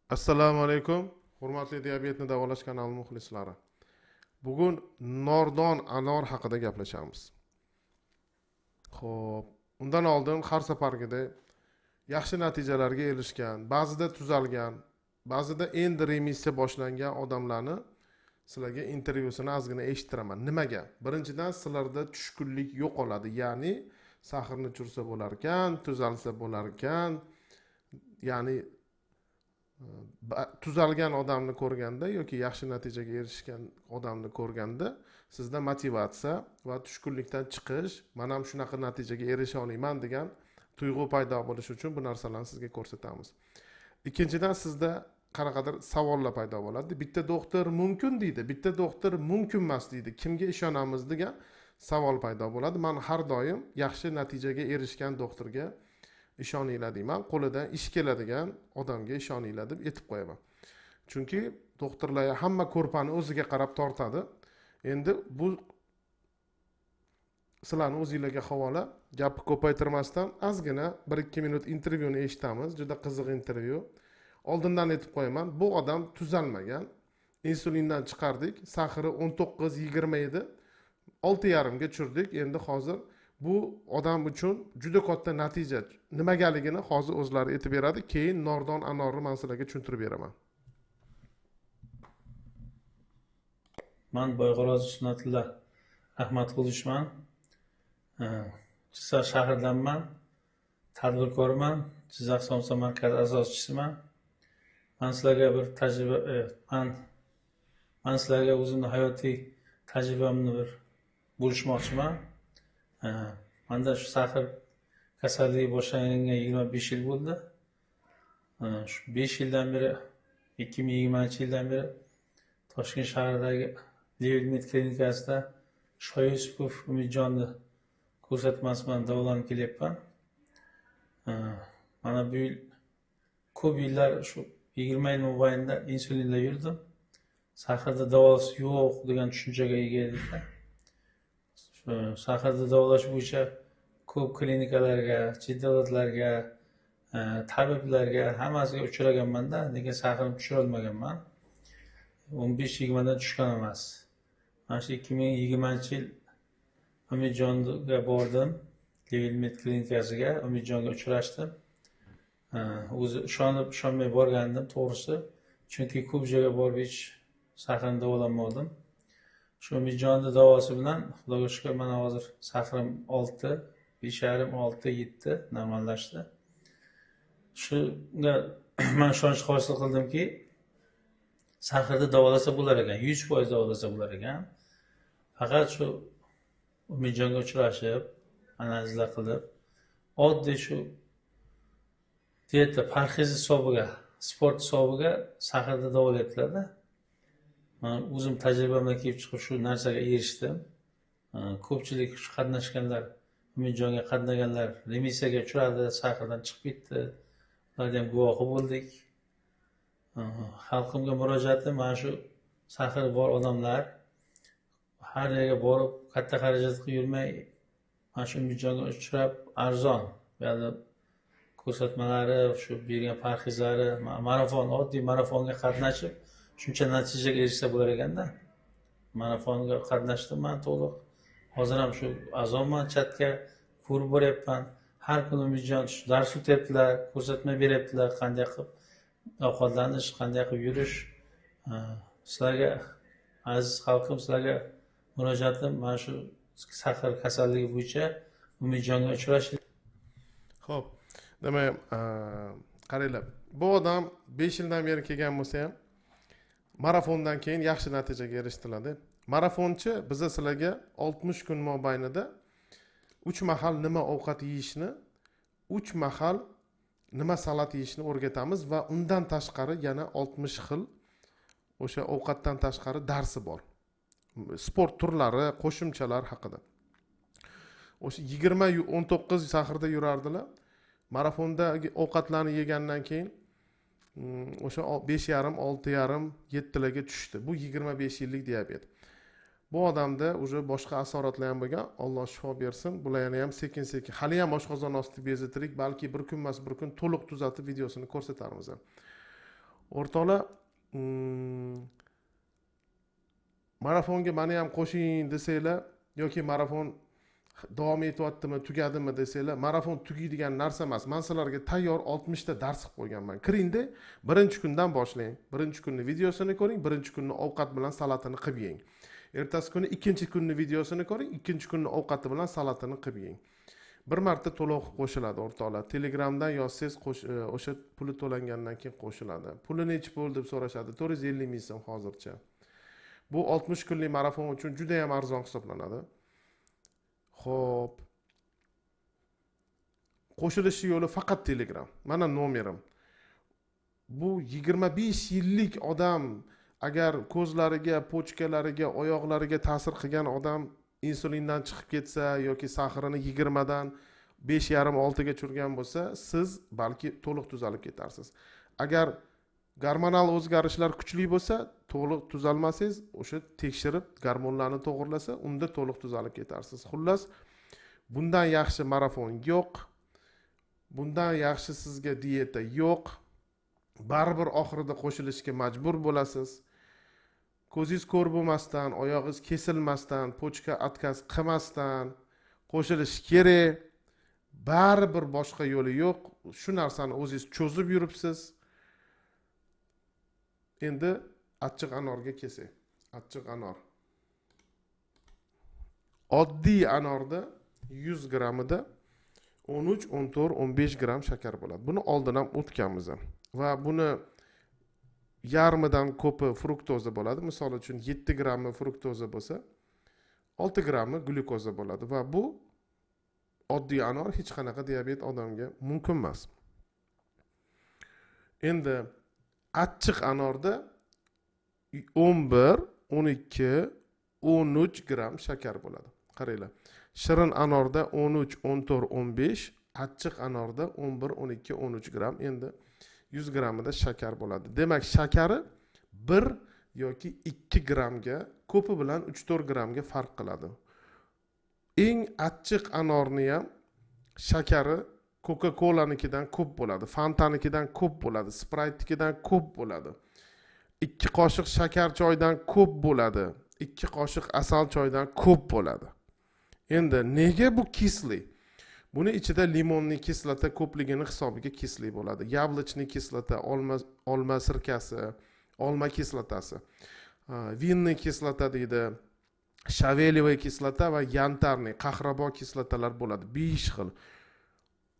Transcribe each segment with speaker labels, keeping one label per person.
Speaker 1: Assalomu alaykum. Hurmatli diabetni davolash kanali muxlislari. Bugun nordon anor haqida gaplashamiz. Xo'p, undan oldin har safargidek yaxshi natijalarga erishgan, ba'zida tuzalgan, ba'zida endi remissiya boshlangan odamlarni sizlarga intervyusini ozgina eshittiraman. Nimaga? Birinchidan sizlarda tushkunlik yo'qoladi, ya'ni sahrni chursa bo'lar ekan, tuzalsa bo'lar ekan, ya'ni tuzalgan odamni ko'rganda yoki yaxshi natijaga erishgan odamni ko'rganda sizda motivatsiya va tushkunlikdan chiqish, men ham shunaqa natijaga erisha olaman degan tuyg'u paydo bo'lishi uchun bu narsalarni sizga ko'rsatamiz. Ikkinchidan sizda qanaqadir savollar paydo bo'ladi. Bitta doktor mumkin deydi, bitta doktor mumkin emas deydi. Kimga ishonamiz degan savol paydo bo'ladi. Men har doim yaxshi natijaga erishgan doktorga ishoninglar deyman, qo'lidan ish keladigan odamga ishoninglar deb aytib qo'yaman. Chunki doktorlar hamma ko'rpani o'ziga qarab tortadi. Endi bu sizlarni o'zingizlarga havola. Gapni ko'paytirmasdan ozgina 1-2 minut intervyuni eshitamiz. Juda qiziq intervyu. Oldindan aytib qo'yaman, bu odam tuzalmagan. Insulindan chiqardik, sahri 19-20 edi. 6,5 ga tushirdik. Endi hozir bu odam uchun juda katta natija. Nimagaligini hozir o'zlari aytib beradi. Keyin nordon anorni men sizlarga tushuntirib beraman.
Speaker 2: Men Boyg'aroz Sunnatilla Rahmatqulishman. Jizzax shahridanman. Tadbirkorman. Jizzax Somsa markazi asoschisiman. Men sizlarga bir tajriba men sizlarga o'zimning hayotiy tajribamni bir bo'lishmoqchiman. Menda shu sahr kasalligi boshlanganiga 25 yil bo'ldi. Shu 5 yildan beri 2020-yildan beri Toshkent shahridagi Levelmed klinikasida Shoyisupov Umidjonni ko'rsatmasi bilan davolanib kelyapman. Mana bu yil ko'p yillar shu 20 yil mobaynida insulinda yurdim. Sahrda davosi yo'q degan tushunchaga ega edik. Sahrda davolash bo'yicha ko'p klinikalarga, chet davlatlarga, tabiblarga hammasiga uchraganman-da, lekin sahrimni tushira olmaganman. 15-20 dan tushgan emas. Mana shu 2020-yil Umidjonga bordim. Levelmed klinikasiga Umidjonga uchrashdim. O'zi ishonib-ishonmay borgandim, to'g'risi. Chunki ko'p joyga borib hech sahrimni davolanmadim. Shu Umidjonni davosi bilan Xudoga shukr, mana hozir sahrim 6, 5,5, 6, 7 normallashdi. Shunga men ishonch hosil qildimki, sahrda davolasa bo'lar ekan, 100% davolasa bo'lar ekan. Faqat shu Umidjonga uchrashib, analizlar qilib, oddiy shu dieta parhez hisobiga, sport hisobiga sahrda davolayaptilar-da. Men o'zim tajribamdan kelib chiqib shu narsaga erishdim. Ko'pchilik shu qatnashganlar, Umidjonga qatnaganlar remissiyaga uchradi, sahrdan chiqib ketdi. Ularga ham guvohi bo'ldik. Xalqimga murojaatim, mana shu sahri bor odamlar har yerga borib katta xarajat qilib yurmay, mana shu Umidjonga uchrab arzon, ya'ni ko'rsatmalari, shu bergan parhezlari, marafon, oddiy marafonga qatnashib shuncha natijaga erishsa bo'lar ekanda. Marafonga qatnashdim men to'liq. Hozir ham shu a'zoman chatga ko'rib boryapman. Har kuni Umidjon dars o'tyaptilar, ko'rsatma beryaptilar, qanday qilib ovqatlanish, qanday qilib yurish. Sizlarga, aziz xalqim, sizlarga murojaatim mana shu sahr kasalligi bo'yicha Umidjonga uchrashing.
Speaker 1: Xo'p, demak, qaranglar. Bu odam 5 yildan beri kelgan bo'lsa ham marafondan keyin yaxshi natijaga erishtiriladi. Marafonchi biza sizlarga 60 kun mobaynida 3 mahal nima ovqat yeyishni, 3 mahal nima salat yeyishni o'rgatamiz va undan tashqari yana 60 xil o'sha ovqatdan tashqari darsi bor. Sport turlari, qo'shimchalar haqida. O'sha 20-19 sahrda yurardilar. Marafonda ovqatlarni yegandan keyin o'sha 5,5, 6,5, 7 larga tushdi. Bu 25 yillik diabet. Bu odamda o'sha boshqa asoratlar ham bo'lgan. Alloh shifo bersin. Bularni ham sekin-sekin hali ham oshqozon osti bezi tirik, balki bir kun emas bir kun to'liq tuzatib videosini ko'rsatarmiz. O'rtoqlar, marafonga meni ham qo'shing desanglar yoki marafon davom etyaptimi, tugadimi desanglar, marafon tugaydigan narsa emas. Men sizlarga tayyor 60 ta dars qilib qo'yganman. Kiringda, birinchi kundan boshlang. Birinchi kunning videosini ko'ring, birinchi kunni ovqat bilan salatini qilib yeng. Ertasi kuni ikkinchi kunning videosini ko'ring, ikkinchi kunning ovqati bilan salatini qilib yeng. Bir marta to'lov qo'shiladi o'rtoqlar. Telegramdan yozsangiz o'sha puli to'langandan keyin qo'shiladi. Puli nechi pul deb so'rashadi. 450 ming so'm hozircha. Bu 60 kunlik marafon uchun juda ham arzon hisoblanadi. Xo'p. Qo'shilish yo'li faqat Telegram. Mana nomerim. Bu 25 yillik odam, agar ko'zlariga, pochkalariga, oyoqlariga ta'sir qilgan odam insulindan chiqib ketsa yoki saxrini 20 dan 5,5-6 ga tushirgan bo'lsa, siz balki to'liq tuzalib ketarsiz. Agar gormonal o'zgarishlar kuchli bo'lsa, to'liq tuzalmasangiz, o'sha tekshirib gormonlarni to'g'rilasa, unda to'liq tuzalib ketarsiz. Xullas, bundan yaxshi marafon yo'q. Bundan yaxshi sizga dieta yo'q. Baribir oxirida qo'shilishga majbur bo'lasiz. Ko'zingiz ko'r bo'lmasdan, oyog'ingiz kesilmasdan, pochka atkaz qilmasdan qo'shilish kerak. Baribir boshqa yo'li yo'q. Shu narsani o'zingiz cho'zib yuribsiz. Endi achchiq anorga kelsak. Achchiq anor. Oddiy anorda 100 grammida 13, 14, 15 gram shakar bo'ladi. Buni oldin ham o'tganmiz. Va buni yarmidan ko'pi fruktoza bo'ladi. Misol uchun 7 grammi fruktoza bo'lsa, 6 grammi glyukoza bo'ladi va bu oddiy anor hech qanaqa diabet odamga mumkin emas. Endi achchiq anorda 11, 12, 13 gram shakar bo'ladi. Qaranglar. Shirin anorda 13, 14, 15, achchiq anorda 11, 12, 13 gram. Endi 100 grammida shakar bo'ladi. Demak, shakari 1 yoki 2 gramga, ko'pi bilan 3-4 gramga farq qiladi. Eng achchiq anorni ham shakari Coca-Cola'nikidan ko'p bo'ladi, Fanta'nikidan ko'p bo'ladi, Sprite'nikidan ko'p bo'ladi. 2 qoshiq shakar choydan ko'p bo'ladi, 2 qoshiq asal choydan ko'p bo'ladi. Endi nega bu kisli? Buni ichida limonning kislota ko'pligini hisobiga kisli bo'ladi. Yablочный kislota, olma sirkasi, olma kislotasi, vinniy kislota deydi, shavelivoy kislota va yantarniy, qahrabo kislotalar bo'ladi. 5 xil.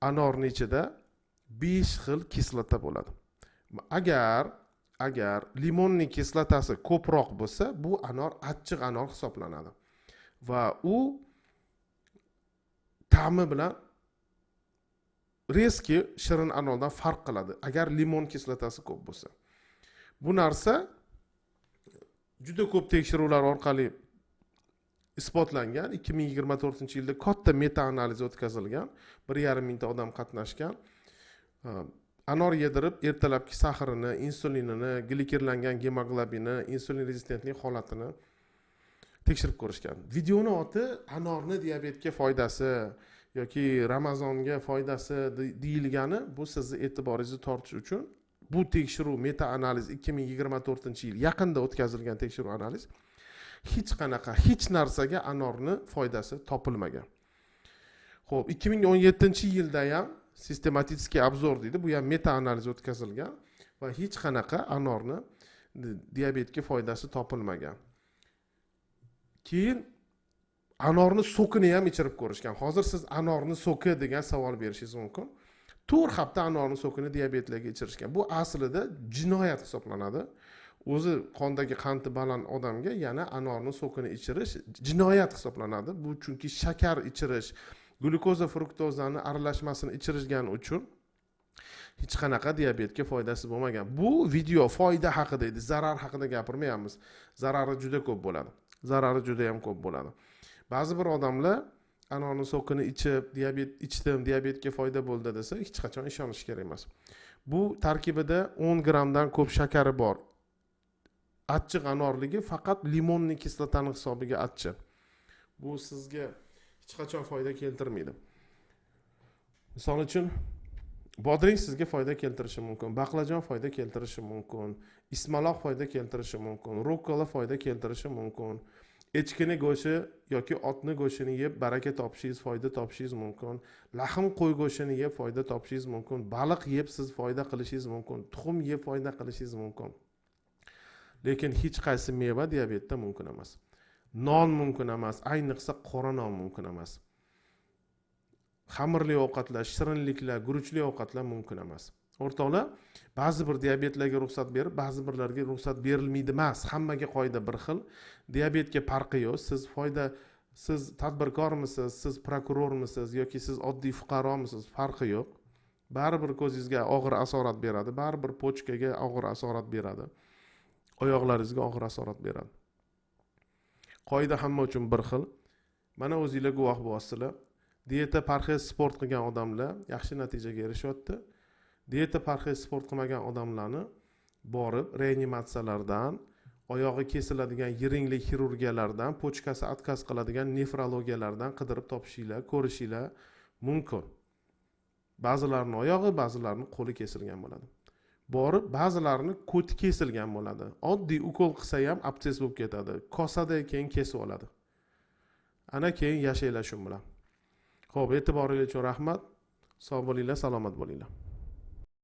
Speaker 1: Anorning ichida 5 xil kislota bo'ladi. Agar limonning kislotasi ko'proq bo'lsa, bu anor achchiq anor hisoblanadi. Va u ta'mi bilan reski shirin anordan farq qiladi agar limon kislotasi ko'p bo'lsa. Bu narsa juda ko'p tekshiruvlar orqali isbotlangan. 2024-yilda katta meta analiz o'tkazilgan. 1,5 mingta odam qatnashgan. Anor yedirib ertalabki saxrini, insulinini, glikerlangan gemoglobini, insulin rezistentlik holatini tekshirib ko'rishgan. Videoning oti anorni diabetga foydasi yoki Ramazonga foydasi deyilgani, bu sizni e'tiboringizni tortish uchun. Bu tekshiruv meta analiz 2024-yil yaqinda o'tkazilgan tekshiruv analiz. Hech narsaga anorni foydasi topilmagan. Xo'p, 2017-yilda ham sistematik obzor deydi. Bu ham meta analiz o'tkazilgan va hech qanaqa anorni diabetga foydasi topilmagan. Keyin anorni sokini ham ichirib ko'rishgan. Hozir siz anorni soki degan savol berishingiz mumkin. 4 hafta anorni sokini diabetlarga ichirishgan. Bu aslida jinoyat hisoblanadi. O'zi qondagi qanti baland odamga yana anorni sokini ichirish jinoyat hisoblanadi. Bu chunki shakar ichirish, glyukoza fruktozani aralashmasini ichirishgani uchun hech qanaqa diabetga foydasi bo'lmagan. Bu video foyda haqida edi, zarar haqida gapirmayapmiz. Zarari juda ko'p bo'ladi. Zarari juda ham ko'p bo'ladi. Ba'zi bir odamlar anorni sokini ichib, diabetga foyda bo'ldi desa, hech qachon ishonish kerak emas. Bu tarkibida 10 gramdan ko'p shakari bor. Achchiq anorligi faqat limonning kislotani hisobiga achchiq. Bu sizga hech qachon foyda keltirmaydi. Misol uchun bodring sizga foyda keltirishi mumkin, baqlajon foyda keltirishi mumkin, ismaloq foyda keltirishi mumkin, rukola foyda keltirishi mumkin, echkini go'shti yoki otni go'shtini yeb baraka topishingiz, foyda topishingiz mumkin, lahm qo'y go'shtini yeb foyda topishingiz mumkin, baliq yeb siz foyda qilishingiz mumkin, tuxum yeb foyda qilishingiz mumkin. Lekin hech qaysi meva diabetda mumkin emas. Non mumkin emas, ayniqsa qora non mumkin emas. Xamirli ovqatlar, shirinliklar, guruchli ovqatlar mumkin emas. O'rtoqlar, ba'zi bir diabetlarga ruxsat berib, ba'zi birlarga ruxsat berilmaydi emas. Hammaga qoida bir xil. Diabetga farqi yo'q. Siz tadbirkormisiz, siz prokurormisiz yoki siz oddiy fuqaromisiz, farqi yo'q. Baribir ko'zingizga og'ir asorat beradi, baribir pochkaga og'ir asorat beradi. Oyoqlaringizga og'ir asorat beradi. Qoida hamma uchun bir xil. Mana o'zingizlar guvoh bo'lasizlar. Dieta, parhez, sport qilgan odamlar yaxshi natijaga erishyapti. Dieta, parhez, sport qilmagan odamlarni borib reanimatsiyalardan, oyog'i kesiladigan yiringli xirurgiyalardan, pochkasi atkaz qiladigan nefrologiyalardan qidirib topishinglar, ko'rishinglar mumkin. Ba'zilarning oyog'i, ba'zilarning qo'li kesilgan bo'ladi. Borib, ba'zilarini ko'ti kesilgan bo'ladi. Oddiy ukol qilsa ham absses bo'lib ketadi. Kosada keyin kesib oladi. Ana keyin yashaylar shu bilan. Xo'p, e'tiboringiz uchun rahmat. Sog' bo'linglar, salomat bo'linglar.